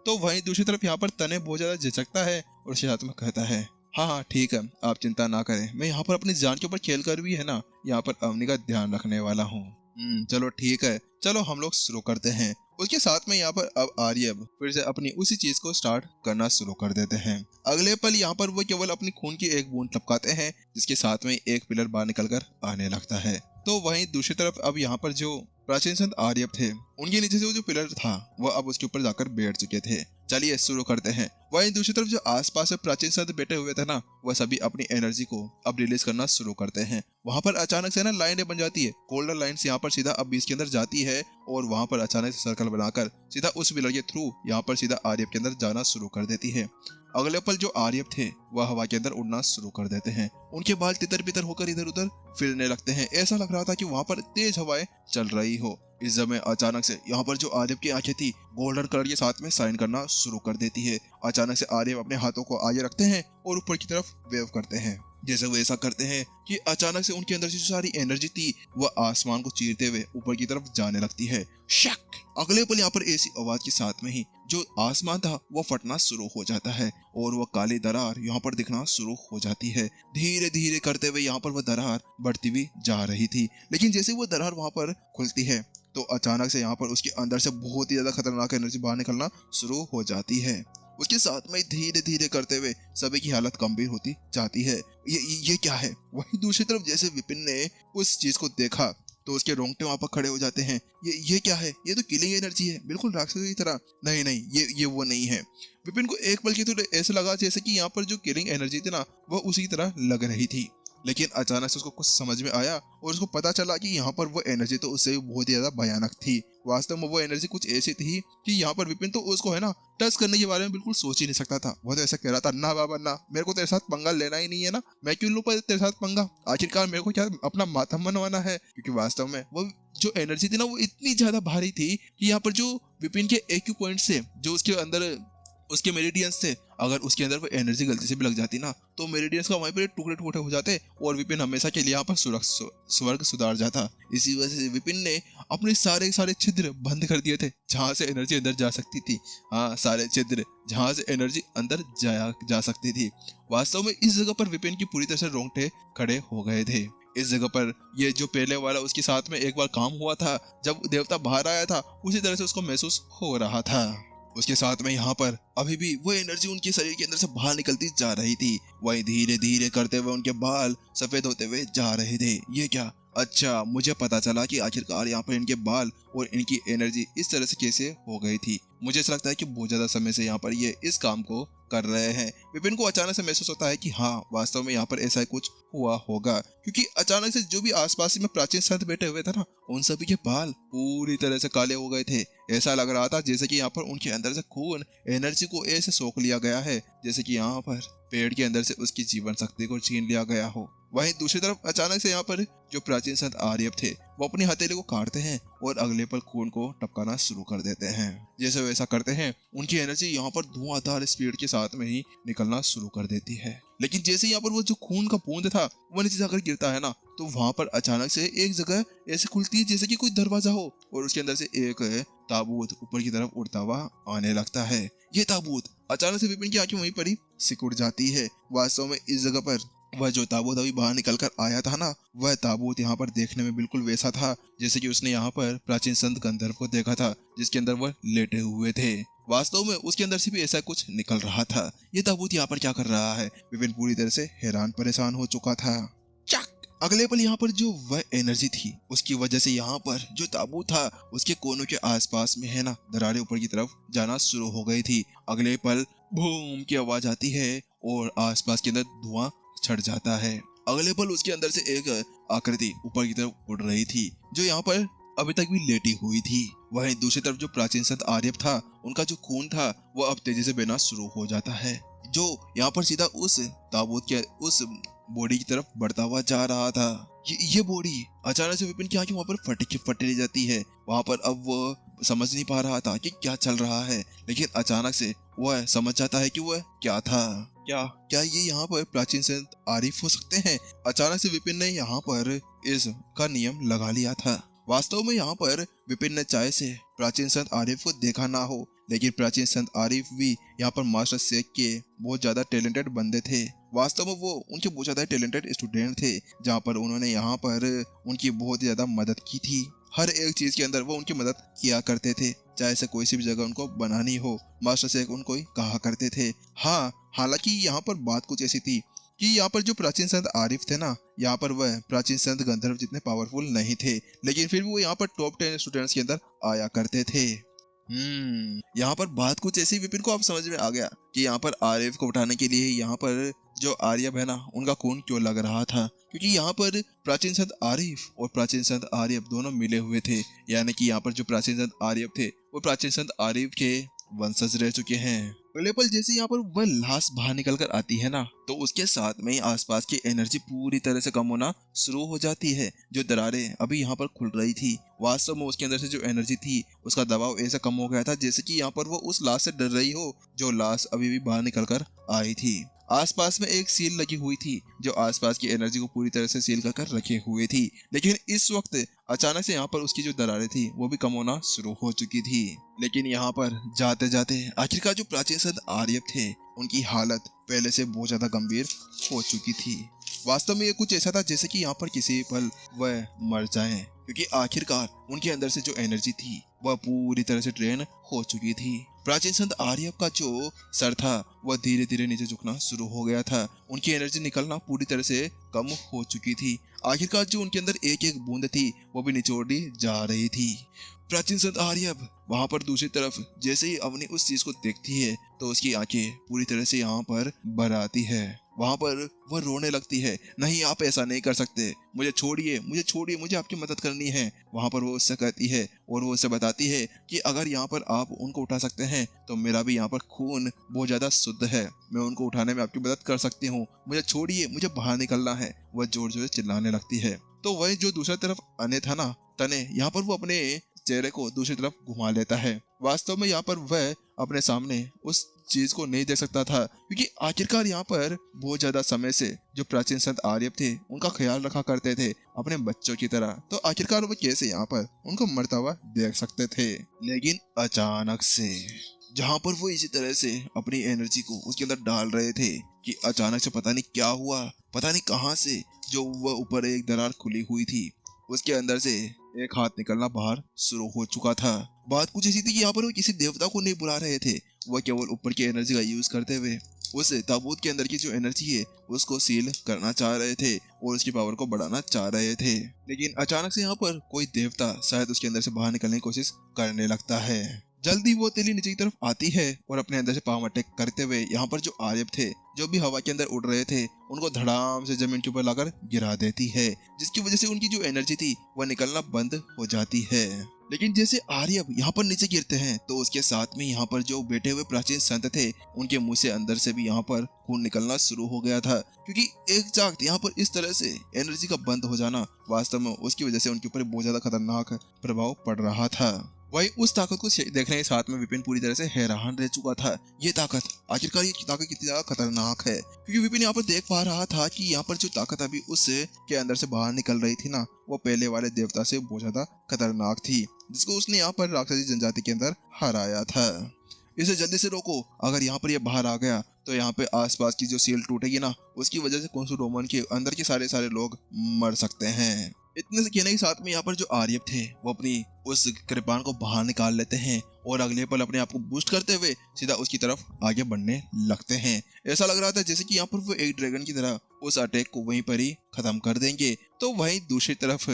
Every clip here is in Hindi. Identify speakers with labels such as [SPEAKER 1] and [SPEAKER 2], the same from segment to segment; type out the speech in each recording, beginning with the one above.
[SPEAKER 1] तो वहीं दूसरी तरफ यहाँ पर तने बहुत ज्यादा झिझकता है और उसके साथ में कहता है, हाँ हाँ ठीक है, आप चिंता ना करें, मैं यहाँ पर अपनी जान के ऊपर खेल कर भी है ना यहाँ पर अवनी का ध्यान रखने वाला हूँ। चलो ठीक है, चलो हम लोग शुरू करते हैं। उसके साथ में यहाँ पर अब आर्यब फिर से अपनी उसी चीज को स्टार्ट करना शुरू कर देते हैं। अगले पल यहाँ पर वो केवल अपनी खून की एक बूंद टपकाते हैं, जिसके साथ में एक पिलर बाहर निकल कर आने लगता है। तो वहीं दूसरी तरफ अब यहाँ पर जो प्राचीन संत आर्यब थे, उनके नीचे से वो जो पिलर था वो अब उसके ऊपर जाकर बैठ चुके थे। चलिए शुरू करते हैं। वहीं दूसरी तरफ जो आसपास से प्राचीन संत बैठे हुए थे ना, वह सभी अपनी एनर्जी को अब रिलीज करना शुरू करते हैं। वहां पर अचानक से ना लाइनें बन जाती है, गोल्डन लाइन्स यहाँ पर सीधा अब बीच के अंदर जाती है और वहां पर अचानक से सर्कल बनाकर सीधा उस पिलर के थ्रू यहाँ पर सीधा आर्यब के अंदर जाना शुरू कर देती है। अगले पल जो आर्यब थे वह हवा के अंदर उड़ना शुरू कर देते हैं। उनके बाल तितर बितर होकर इधर उधर फिरने लगते हैं। ऐसा लग रहा था कि वहां पर तेज हवाएं चल रही हो। इस समय अचानक से यहाँ पर जो आर्यब की आंखें थी गोल्डन कलर के साथ में साइन करना शुरू कर देती है। अचानक से आर्यब अपने हाथों को आगे रखते हैं और ऊपर की तरफ वेव करते हैं। जैसे वो ऐसा करते हैं कि अचानक से उनके अंदर से जो सारी एनर्जी थी वह आसमान को चीरते हुए ऊपर की तरफ जाने लगती है। शक! अगले पल यहाँ पर ऐसी आवाज के साथ में ही जो आसमान था वो फटना शुरू हो जाता है और वह काली दरार यहाँ पर दिखना शुरू हो जाती है। धीरे धीरे करते हुए यहाँ पर वह दरार बढ़ती हुई जा रही थी, लेकिन जैसे वो दरार वहां पर खुलती है तो अचानक से यहाँ पर उसके अंदर से बहुत ही ज्यादा खतरनाक एनर्जी बाहर निकलना शुरू हो जाती है। उसके साथ में धीरे धीरे करते हुए सभी की हालत गंभीर होती जाती है। ये क्या है? वहीं दूसरी तरफ जैसे विपिन ने उस चीज को देखा तो उसके रोंगटे वहां पर खड़े हो जाते हैं। ये क्या है? ये तो किलिंग एनर्जी है, बिल्कुल राक्षस की तरह। नहीं नहीं, ये वो नहीं है। विपिन को एक पल के तो ऐसा लगा जैसे कि यहाँ पर जो किलिंग एनर्जी थी ना वह उसी तरह लग रही थी, लेकिन अचानक से उसको कुछ समझ में आया और उसको पता चला कि यहाँ पर वो एनर्जी तो उससे बहुत ही ज्यादा भयानक थी। वास्तव में वो एनर्जी कुछ ऐसी थी कि यहाँ पर विपिन तो उसको है ना टच करने के बारे में बिल्कुल सोच ही नहीं सकता था। वो तो ऐसा कह रहा था, ना बाबा ना, मेरे को तेरे साथ पंगा लेना ही नहीं है ना, मैं क्यों लूं तेरे साथ पंगा, आखिरकार मेरे को क्या अपना माथा मनवाना है। क्योंकि वास्तव में वो जो एनर्जी थी ना वो इतनी ज्यादा भारी थी कि यहाँ पर जो विपिन के एक्यू पॉइंट से जो उसके अंदर उसके मेरिडियंस थे, अगर उसके अंदर वो एनर्जी गलती से भी लग जाती ना तो मेरिडियंस का वहीं पर टुकड़े टुकड़े हो जाते और विपिन हमेशा के लिए यहाँ पर स्वर्ग सुधार जाता। इसी वजह से विपिन ने अपने सारे छिद्र बंद कर दिए थे जहां से एनर्जी अंदर जा सकती थी। हाँ, सारे छिद्र जहां से एनर्जी अंदर जा सकती थी। वास्तव में इस जगह पर विपिन की पूरी तरह से रोंगटे खड़े हो गए थे। इस जगह पर ये जो पहले वाला उसके साथ में एक बार काम हुआ था जब देवता बाहर आया था, उसी तरह से उसको महसूस हो रहा था। उसके साथ में यहाँ पर अभी भी वो एनर्जी उनके शरीर के अंदर से बाहर निकलती जा रही थी। वही धीरे धीरे करते हुए उनके बाल सफेद होते हुए जा रहे थे। ये क्या? अच्छा, मुझे पता चला कि आखिरकार यहाँ पर इनके बाल और इनकी एनर्जी इस तरह से कैसे हो गई थी। मुझे ऐसा लगता है कि बहुत ज्यादा समय से यहाँ पर ये इस काम को कर रहे हैं। विपिन को अचानक से महसूस होता है कि हाँ, वास्तव में यहाँ पर ऐसा कुछ हुआ होगा, क्योंकि अचानक से जो भी आसपास में प्राचीन संत बैठे हुए थे ना उन सभी के बाल पूरी तरह से काले हो गए थे। ऐसा लग रहा था जैसे कि यहाँ पर उनके अंदर से खून एनर्जी को ऐसे सोख लिया गया है जैसे कि यहाँ पर पेड़ के अंदर से उसकी जीवन शक्ति को छीन लिया गया हो। वहीं दूसरी तरफ अचानक से यहाँ पर जो प्राचीन संत आर्यब थे वो अपनी हथेली को काटते हैं और अगले पल खून को टपकाना शुरू कर देते हैं। जैसे वो ऐसा करते हैं उनकी एनर्जी यहाँ पर धुआंधार स्पीड के साथ में ही निकलना शुरू कर देती है। लेकिन जैसे यहाँ पर वो जो खून का बूंद था वो नीचे जाकर गिरता है ना तो वहां पर अचानक से एक जगह ऐसे खुलती है जैसे कि कोई दरवाजा हो और उसके अंदर से एक ताबूत ऊपर की तरफ उड़ता हुआ आने लगता है। ये ताबूत अचानक से विपिन की आंखें वहीं पर ही सिकुड़ जाती है। वास्तव में इस जगह पर वह जो ताबूत अभी बाहर निकल कर आया था ना वह ताबूत यहाँ पर देखने में बिल्कुल वैसा था जैसे कि उसने यहाँ पर प्राचीन संत गंधर्व को देखा था जिसके अंदर वह लेटे हुए थे। वास्तव में उसके अंदर से भी ऐसा कुछ निकल रहा था। ये ताबूत यहाँ पर क्या कर रहा है? विपिन पूरी तरह से हैरान परेशान हो चुका था। अगले पल यहाँ पर जो वह एनर्जी थी उसकी वजह से यहाँ पर जो ताबूत था उसके कोनों के आसपास में है ना दरारें ऊपर की तरफ जाना शुरू हो गई थी। अगले पल बूम की आवाज आती है और आसपास के अंदर धुआं छट जाता है। अगले पल उसके अंदर से एक आकृति ऊपर की तरफ उड़ रही थी जो यहाँ पर अभी तक भी लेटी हुई थी। वहीं दूसरी तरफ जो प्राचीन संत आर्यब था उनका जो खून था वो अब तेजी से बहना शुरू हो जाता है जो यहाँ पर सीधा उस ताबूत के उस बॉडी की तरफ बढ़ता हुआ जा रहा था। ये बॉडी अचानक से विपिन की आंखें वहां पर फटने जाती है। वहां पर अब वो समझ नहीं पा रहा था कि क्या चल रहा है, लेकिन अचानक से वह समझ जाता है कि वह क्या था। क्या ये यहाँ पर प्राचीन संत आरिफ हो सकते हैं? अचानक से विपिन ने यहाँ पर इसका नियम लगा लिया था। वास्तव में यहाँ पर विपिन ने चाहे से प्राचीन संत आरिफ को देखा ना हो, लेकिन प्राचीन संत आरिफ भी यहाँ पर मास्टर शेख के बहुत ज्यादा टैलेंटेड बंदे थे। वास्तव में वो उनके बहुत ज्यादा टैलेंटेड स्टूडेंट थे, जहाँ पर उन्होंने यहाँ पर उनकी बहुत ही ज्यादा मदद की थी। हर एक चीज के अंदर वो उनकी मदद किया करते थे, चाहे से कोई सी भी जगह उनको बनानी हो, मास्टर शेख उनको ही कहा करते थे। हाँ, हालांकि यहाँ पर बात कुछ ऐसी थी कि यहाँ पर जो प्राचीन संत आरिफ थे ना, यहाँ पर वह प्राचीन संत गंधर्व जितने पावरफुल नहीं थे, लेकिन फिर भी वो यहाँ पर टॉप 10 स्टूडेंट्स के अंदर आया करते थे। यहाँ पर बात कुछ ऐसी विपिन को अब समझ में आ गया कि यहाँ पर आरिफ को उठाने के लिए यहाँ पर जो आर्यभ है ना, उनका खून क्यों लग रहा था, क्योंकि यहाँ पर प्राचीन संत आरिफ और प्राचीन संत आर्यभ दोनों मिले हुए थे। यानी कि यहाँ पर जो प्राचीन संत आर्यभ थे वो प्राचीन संत आरिफ के वंशज रह चुके हैं। अगले पल जैसे यहाँ पर वह लाश बाहर निकल कर आती है ना, तो उसके साथ में ही आसपास की एनर्जी पूरी तरह से कम होना शुरू हो जाती है। जो दरारें अभी यहाँ पर खुल रही थी, वास्तव में उसके अंदर से जो एनर्जी थी उसका दबाव ऐसा कम हो गया था जैसे कि यहाँ पर वो उस लाश से डर रही हो, जो लाश अभी भी बाहर निकल कर आई थी। आसपास में एक सील लगी हुई थी जो आसपास की एनर्जी को पूरी तरह से सील कर रखे हुए थी, लेकिन इस वक्त अचानक से यहाँ पर उसकी जो दरारें थी वो भी कम होना शुरू हो चुकी थी। लेकिन यहाँ पर जाते जाते आखिरकार जो प्राचीन संत आर्यभ थे उनकी हालत पहले से बहुत ज्यादा गंभीर हो चुकी थी। वास्तव में ये कुछ ऐसा था जैसे कि यहाँ पर किसी पल वह मर जाएं, क्योंकि आखिरकार उनके अंदर से जो एनर्जी थी वह पूरी तरह से ड्रेन हो चुकी थी। प्राचीन संत आर्यभ का जो सर था वह धीरे धीरे नीचे झुकना शुरू हो गया था। उनकी एनर्जी निकलना पूरी तरह से कम हो चुकी थी। आखिरकार जो उनके अंदर एक एक बूंद थी वो भी निचोड़ी जा रही थी। प्राचीन संत आर्यभ वहां पर दूसरी तरफ जैसे ही अवनी उस चीज को देखती है तो उसकी आंखें पूरी तरह से यहाँ पर भर आती है। वहां पर वह रोने लगती है, नहीं आप ऐसा नहीं कर सकते, मुझे छोड़िए, मुझे छोड़िए, मुझे आपकी मदद करनी है। वहां पर वो उससे कहती है और वो उससे बताती है कि अगर यहाँ पर आप उनको उठा सकते हैं तो मेरा भी यहाँ पर खून बहुत ज्यादा शुद्ध है, मैं उनको उठाने में आपकी मदद कर सकती हूँ, मुझे छोड़िए, मुझे बाहर निकलना है। वह जोर जोर से चिल्लाने लगती है। तो वही जो दूसरी तरफ अने था ना, तने, यहाँ पर वो अपने चेहरे को दूसरी तरफ घुमा लेता है। वास्तव में यहाँ पर वह अपने सामने उस चीज को नहीं देख सकता था, क्योंकि आखिरकार यहाँ पर बहुत ज्यादा समय से जो प्राचीन संत आर्यभ थे उनका ख्याल रखा करते थे अपने बच्चों की तरह, तो आखिरकार वो कैसे यहाँ पर उनको मरता हुआ देख सकते थे। लेकिन अचानक से जहाँ पर वो इसी तरह से अपनी एनर्जी को उसके अंदर डाल रहे थे कि अचानक से पता नहीं क्या हुआ, पता नहीं कहाँ से जो वह ऊपर एक दरार खुली हुई थी उसके अंदर से एक हाथ निकलना बाहर शुरू हो चुका था। बात कुछ ऐसी थी कि यहाँ पर वो किसी देवता को नहीं बुला रहे थे, वह केवल ऊपर की एनर्जी का यूज करते हुए उस ताबूत के अंदर की जो एनर्जी है उसको सील करना चाह रहे थे और उसकी पावर को बढ़ाना चाह रहे थे। लेकिन अचानक से यहाँ पर कोई देवता शायद उसके अंदर से बाहर निकलने की कोशिश करने लगता है। जल्दी वो तेली नीचे की तरफ आती है और अपने अंदर से पावर अटैक करते हुए यहाँ पर जो आर्यभ थे जो भी हवा के अंदर उड़ रहे थे उनको धड़ाम से जमीन के ऊपर लाकर गिरा देती है, जिसकी वजह से उनकी जो एनर्जी थी वह निकलना बंद हो जाती है। लेकिन जैसे आर्यभ यहाँ पर नीचे गिरते हैं तो उसके साथ में यहाँ पर जो बैठे हुए प्राचीन संत थे उनके मुंह से अंदर से भी यहाँ पर खून निकलना शुरू हो गया था, क्योंकि एक जागत यहाँ पर इस तरह से एनर्जी का बंद हो जाना वास्तव में उसकी वजह से उनके ऊपर बहुत ज्यादा खतरनाक प्रभाव पड़ रहा था। वही उस ताकत को देखने के साथ में विपिन पूरी तरह से हैरान रह चुका था। ये ताकत, आखिरकार ये ताकत कितनी ज्यादा खतरनाक है, क्योंकि विपिन यहाँ पर देख पा रहा था कि यहाँ पर जो ताकत अभी उससे के अंदर से बाहर निकल रही थी ना, वो पहले वाले देवता से बहुत ज्यादा खतरनाक थी, जिसको उसने यहाँ पर राक्षसी जनजाति के अंदर हराया था। इसे जल्दी से रोको, अगर यहाँ पर ये बाहर आ गया तो यहाँ पे आसपास की जो सील टूटेगी ना, उसकी वजह से कुंसु रोमन के अंदर के सारे लोग मर सकते हैं। इतने से कहने के साथ में यहाँ पर जो आर्यभ थे वो अपनी उस कृपाण को बाहर निकाल लेते हैं और अगले पल अपने आप को बूस्ट करते हुए सीधा उसकी तरफ आगे बढ़ने लगते हैं। ऐसा लग रहा था जैसे कि यहाँ पर वो एक ड्रैगन की तरह उस अटैक को वहीं पर ही खत्म कर देंगे। तो वहीं दूसरी तरफ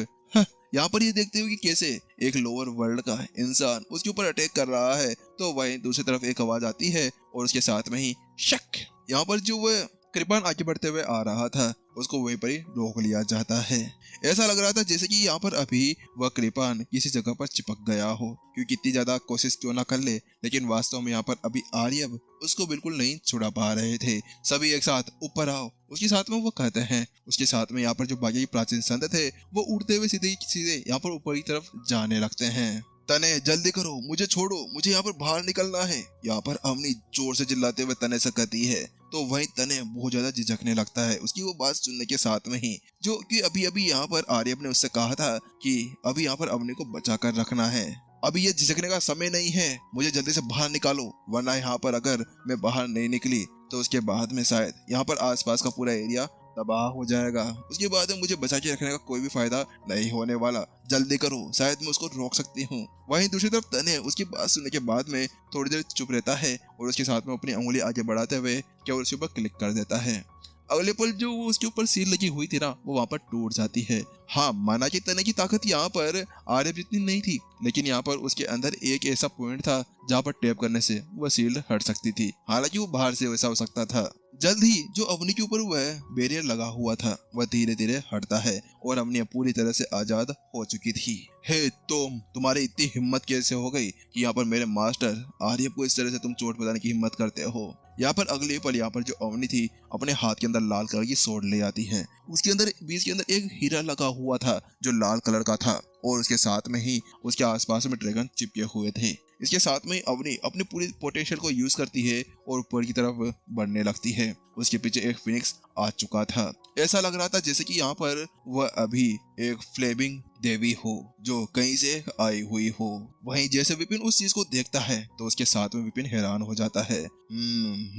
[SPEAKER 1] यहाँ पर ये देखते हुए कि कैसे एक लोअर वर्ल्ड का इंसान उसके ऊपर अटैक कर रहा है, तो वहीं दूसरी तरफ एक आवाज आती है और उसके साथ में ही शक, यहाँ पर जो वह कृपाण आगे बढ़ते हुए आ रहा था उसको वहीं पर ही रोक लिया जाता है। ऐसा लग रहा था जैसे कि यहाँ पर अभी वह कृपाण किसी जगह पर चिपक गया हो, क्योंकि कितनी ज्यादा कोशिश क्यों ना कर ले, लेकिन वास्तव में यहाँ पर अभी आर्यभ उसको बिल्कुल नहीं छुड़ा पा रहे थे। सभी एक साथ ऊपर आओ, उसके साथ में वो कहते हैं। उसके साथ में यहाँ पर जो बाकी प्राचीन संत थे वो उड़ते हुए सीधे सीधे यहाँ पर ऊपर की तरफ जाने लगते हैं। तने जल्दी करो, मुझे छोड़ो, मुझे यहाँ पर बाहर निकलना है, यहाँ पर अवनी जोर से चिल्लाते हुए तने से कहती है। तो वहीं तने बहुत ज्यादा झिझकने लगता है उसकी वो बात सुनने के साथ में ही, जो कि अभी अभी यहाँ पर आर्यभ ने उससे कहा था कि अभी यहाँ पर अवनी को बचा कर रखना है। अभी ये झिझकने का समय नहीं है, मुझे जल्दी से बाहर निकालो, वरना यहाँ पर अगर मैं बाहर नहीं निकली तो उसके बाद में शायद यहाँ पर आसपास का पूरा एरिया तबाह हो जाएगा। उसके बाद में मुझे बचा के रखने का कोई भी फायदा नहीं होने वाला। जल्दी करो, शायद मैं उसको रोक सकती हूँ। वहीं दूसरी तरफ तने उसकी बात सुनने के बाद में थोड़ी देर चुप रहता है और उसके साथ में अपनी उंगली आगे बढ़ाते हुए केवल उसके ऊपर क्लिक कर देता है। अगले पल जो उसके ऊपर सील लगी हुई थी ना, वो वहां पर टूट जाती है। हाँ, माना कि तने की ताकत यहाँ पर आर्यभ जितनी नहीं थी, लेकिन यहाँ पर उसके अंदर एक ऐसा पॉइंट था जहाँ पर टैप करने से वह सील्ड हट सकती थी। हालांकि वो बाहर से वैसा हो सकता था। जल्द ही जो अवनी के ऊपर वह बैरियर लगा हुआ था वह धीरे धीरे हटता है और अवनी पूरी तरह से आजाद हो चुकी थी। हे तुम्हारी इतनी हिम्मत कैसे हो गई कि यहाँ पर मेरे मास्टर आर्यभ को इस तरह से तुम चोट बताने की हिम्मत करते हो। यहाँ पर अगले पल यहाँ पर जो अवनी थी अपने हाथ के अंदर लाल कलर की सोड ले आती है। उसके अंदर बीच के अंदर एक हीरा लगा हुआ था जो लाल कलर का था और उसके साथ में ही उसके आसपास में ड्रैगन चिपके हुए थे। इसके साथ में अवनी अपनी पूरी पोटेंशियल को यूज करती है और ऊपर की तरफ बढ़ने लगती है। उसके पीछे एक फिनिक्स आ चुका था। ऐसा लग रहा था जैसे कि यहाँ पर वह अभी एक फ्लेमिंग देवी हो जो कहीं से आई हुई हो। वहीं जैसे विपिन उस चीज को देखता है तो उसके साथ में विपिन हैरान हो जाता है।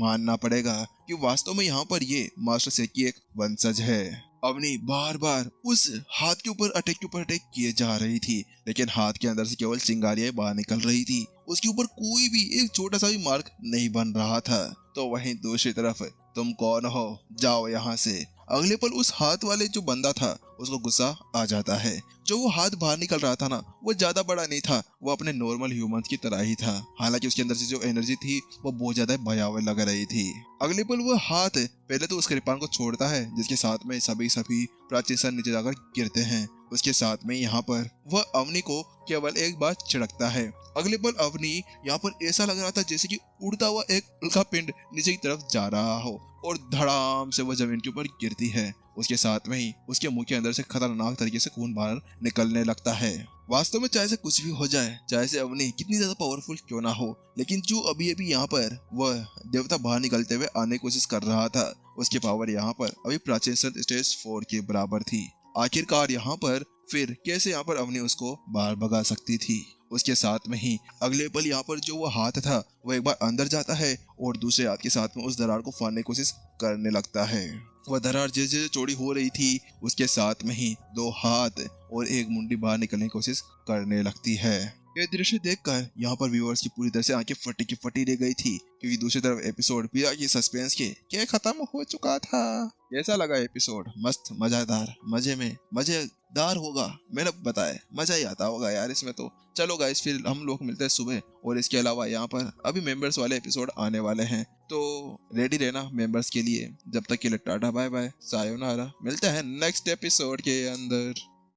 [SPEAKER 1] मानना पड़ेगा कि वास्तव में यहाँ पर ये मास्टर से की एक वंशज है। अवनी बार बार उस हाथ के ऊपर अटैक किए जा रही थी, लेकिन हाथ के अंदर से केवल चिंगारियां बाहर निकल रही थी। उसके ऊपर कोई भी एक छोटा सा भी मार्क नहीं बन रहा था। तो वहीं दूसरी तरफ तुम कौन हो, जाओ यहाँ से। अगले पल उस हाथ वाले जो बंदा था उसको गुस्सा आ जाता है। जो वो हाथ बाहर निकल रहा था ना, वो ज्यादा बड़ा नहीं था, वो अपने नॉर्मल ह्यूमंस की तरह ही था। हालांकि उसके अंदर से जो एनर्जी थी वो बहुत ज्यादा भयावह लग रही थी। अगले पल वो हाथ पहले तो उस कृपान को छोड़ता है जिसके साथ में सभी प्राचीन सर नीचे जाकर गिरते हैं। उसके साथ में यहाँ पर वह अवनी को केवल एक बार छिड़कता है। अगले पल अवनी यहाँ पर ऐसा लग रहा था जैसे कि उड़ता हुआ एक उल्का पिंड नीचे की तरफ जा रहा हो और धड़ाम से वह जमीन के ऊपर गिरती है। उसके साथ में ही उसके मुंह के अंदर से खतरनाक तरीके से खून बाहर निकलने लगता है। वास्तव में चाहे से कुछ भी हो जाए, चाहे से अवनी कितनी ज्यादा पावरफुल क्यों ना हो, लेकिन जो अभी यहाँ पर वह देवता बाहर निकलते हुए आने की कोशिश कर रहा था, उसकी पावर यहाँ पर अभी प्राचीन स्टेज 4 के बराबर थी। आखिरकार यहाँ पर फिर कैसे यहाँ पर अवनी उसको बाहर भगा सकती थी। उसके साथ में ही अगले पल यहाँ पर जो वो हाथ था वो एक बार अंदर जाता है और दूसरे हाथ के साथ में उस दरार को फाड़ने की कोशिश करने लगता है। वह दरार जैसे जैसे चौड़ी हो रही थी उसके साथ में ही 2 हाथ और एक मुंडी बाहर निकलने की कोशिश करने लगती है। ये दृश्य देखकर यहाँ पर व्यूअर्स की पूरी तरह से आंखें फटी की फटी रह गई थी, क्योंकि दूसरी तरफ एपिसोड बिना की सस्पेंस के क्या खत्म हो चुका था। कैसा लगा एपिसोड? मस्त, मजेदार, मजेदार होगा, मैंने बताया मजा ही आता होगा यार इसमें तो। चलो गाइस, फिर हम लोग मिलते हैं सुबह, और इसके अलावा यहाँ पर अभी मेंबर्स वाले एपिसोड आने वाले हैं, तो रेडी रहना मेंबर्स के लिए। जब तक के लिए टाटा बाय बाय सायोनारा, मिलते हैं नेक्स्ट एपिसोड के अंदर।